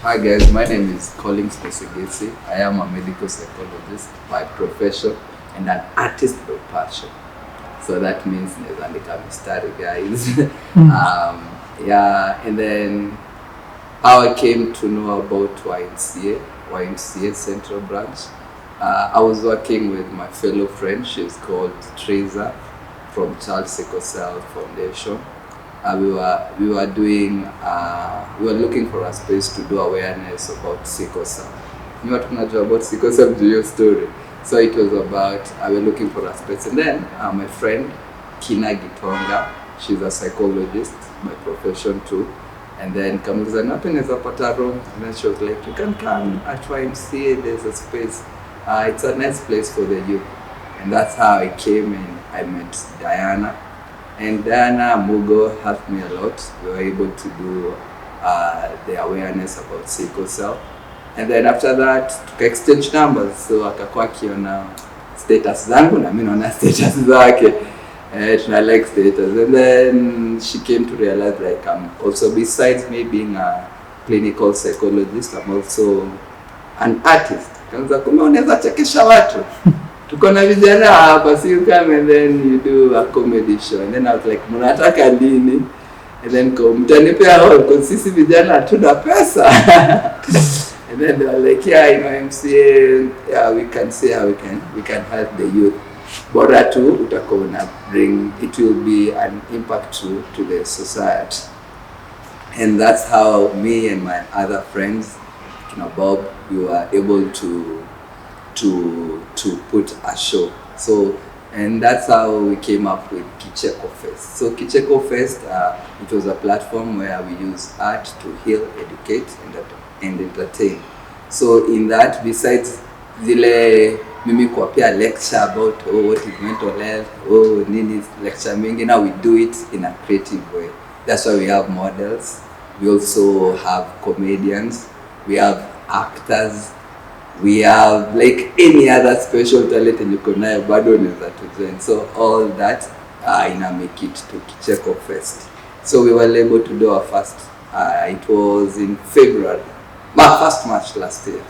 Hi guys, my name is Collins Pesegesi. I am a medical psychologist by profession and an artist by passion. So that means naweza mistari guys. Yeah, and then how I came to know about YMCA Central Branch. I was working with my fellow friend. She's called Teresa from Child Sickle Cell Foundation. We were looking for a space to do awareness about sickle cell. You know what tunajua about sickle cell to your story. So it was about we were looking for a space, and then my friend Kina Gitonga, she's a psychologist by profession too. And then kamuliza na peneza pata room, and then she was like, you can come at YMCA, there's a space. It's a nice place for the youth. And that's how I came and I met Diana. And Diana Mugo helped me a lot. We were able to do the awareness about sickle cell. And then after that, tuka exchange numbers. So akakuwa akiona status zangu na mimi naona status zake. Tuna like status. And then she came to realize like also besides me being a clinical psychologist, I'm also an artist. Kanza kumbe unaweza chekesha watu. Tuko na vijana hapa, so you come and then you do a comedy show. And then I was like, mnataka nini? And then mtanipea hall, because sisi vijana hatuna pesa. And then they were like, yeah, in YMCA, yeah, we can see how we can help the youth. Bora tu utakuwa bring, it will be an impact to the society. And that's how me and my other friends, Bob, we were able to put a show. So, and that's how we came up with Kicheko Fest. So Kicheko Fest, it was a platform where we use art to heal, educate, and entertain. So in that, besides zile mimi kuapia lecture about what is mental health, nini lecture mingi, now we do it in a creative way. That's why we have models. We also have comedians. We have actors. We have like any other special talent and you could now bado unaweza to join. So all that ina make it to Kicheko Fest. So we were able to do our first, it was in February, first March last year.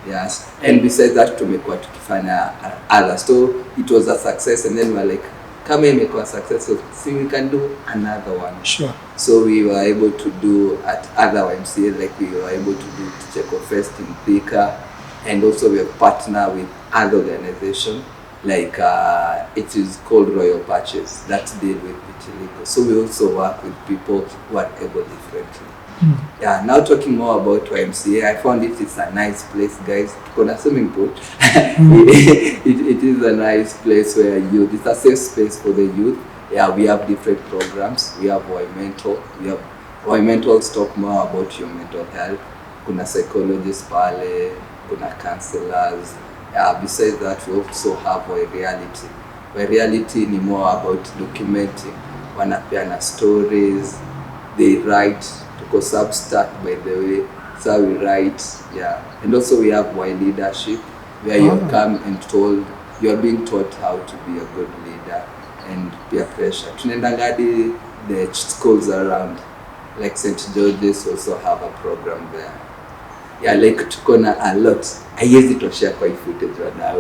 Yes, and besides that tumekuwa tukifanya others. So it was a success, and then we were like, kama imekuwa a success, so see we can do another one. Sure. So we were able to do at other YMCA, like we were able to do Kicheko Fest in Thika. And also we have partnered with other organizations, like it is called Royal Patches that deal with vitiligo. So we also work with people who are able differently. Yeah, now talking more about YMCA, I found it's a nice place, guys. Kuna swimming pool. It is a nice place where it's a safe space for the youth. Yeah, we have different programs. We have Y-Mental. We have Y-Mentals talk more about your mental health. Kuna psychologists pale. Kuna counselors. Besides that, we also have Y-Reality. Y-Reality ni more about documenting. Wanapeana stories. They write. Tuko Substack, by the way. So we write. Yeah. And also we have Y-Leadership, where you come and you are being taught how to be a good leader and peer pressure. Tunendangadi the schools around, like St. George's also have a program there. Yeah, like tuko na a lot. Haiwezi toshea kwa footage now.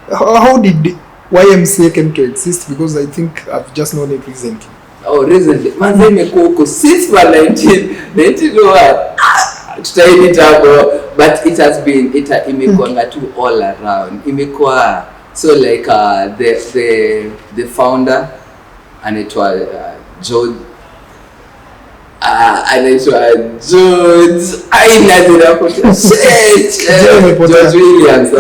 How did YMCA came to exist? Because I think I've just known it recently. Oh, recently. Manze imekuwa huko since 1991. Tutaini tabo, but it has been imekuanga tu all around. Imekuwa so like the founder anaitwa George George Williams.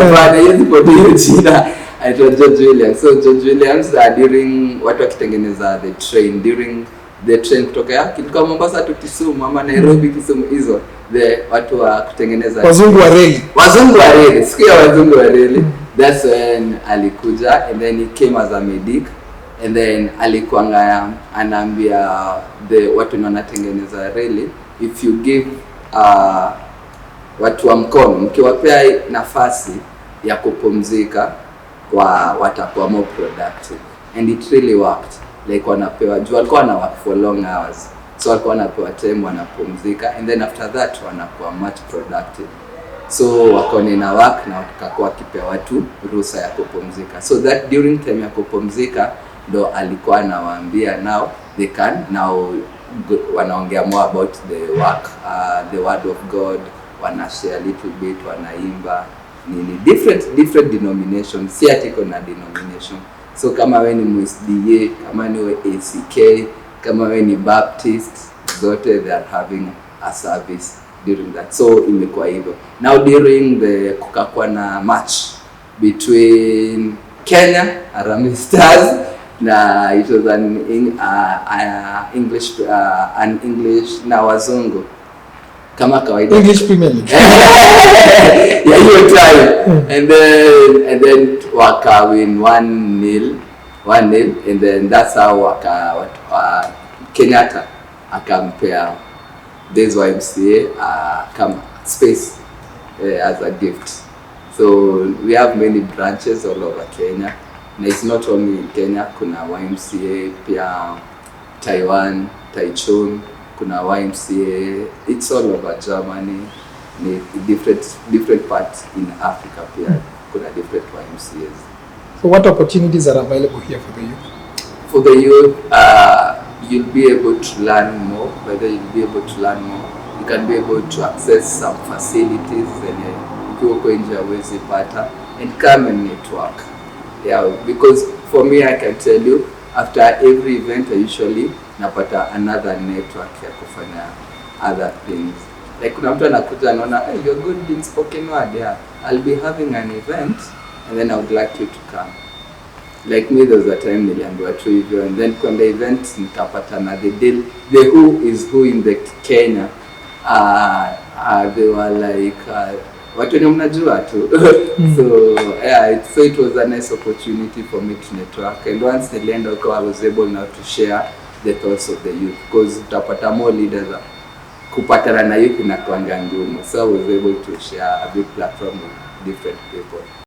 George Williams. So George Williams during watu wakitengeneza during the train kutoka kilikuwa Mombasa to Kisumu ama Nairobi Kisumu hizo watu wa kutengeneza wazungu wa reli. Siku ya wazungu wa reli. That's when alikuja, and then he came as a medic. And then alikuwa anaambia watu wanatengeneza reli, if you give watu wa mkono, mkiwapea nafasi ya kupumzika, watakuwa more productive. And it really worked. Like wanapewa, walikuwa na work for long hours. so walikuwa wanapewa time wanapumzika, and then after that wanakuwa much productive. So wako na work na wakakuwa wakipea watu ruhusa ya kupumzika, so that during time ya kupumzika ndo alikuwa anawaambia now they can now wanaongea more about the work, the word of God, wanashare a little bit, wanaimba nini, different denominations, si ati kuna denomination. So kama we ni MSDA, kama ni ACK, kama we ni Baptist, zote they are having a service during that. So imekuwa hivyo. Now during the kukakuwa na match between Kenya Harambee Stars na it was an English na wazungu kama kawaida, English Premier League. yeah, hiyo time. And then waka win 1-0 and then that's how Kenyatta akampea this YMCA come space as a gift. So we have many branches all over Kenya. And it's not only in Kenya, kuna YMCA pia Taiwan, Taichung, kuna YMCA, it's all over Germany, different parts in Africa pia, kuna different YMCAs. So what opportunities are available here for the youth? For the youth, you'll be able to learn more, whether you'll be able to learn more, you can be able to access some facilities ukiwa nje hawezi pata, and come and network. Yeah, because for me I can tell you, after every event I usually napata another network ya kufanya other things. Like kuna mtu anakuja anaona, hey, you're good in spoken word, yeah, I'll be having an event and then I would like you to come. Like me, there was a time niliambiwa tu hivyo, and then kwa the event nikapata na the deal, the who is who in the Kenya, they were like watu wenye mnajua tu. So yeah, so it was a nice opportunity for me to network, and once nilienda huko I was able now to share the thoughts of the youth, because utapata more leaders kupatana na youth inakuanga ngumu, so I was able to share a big platform with different people.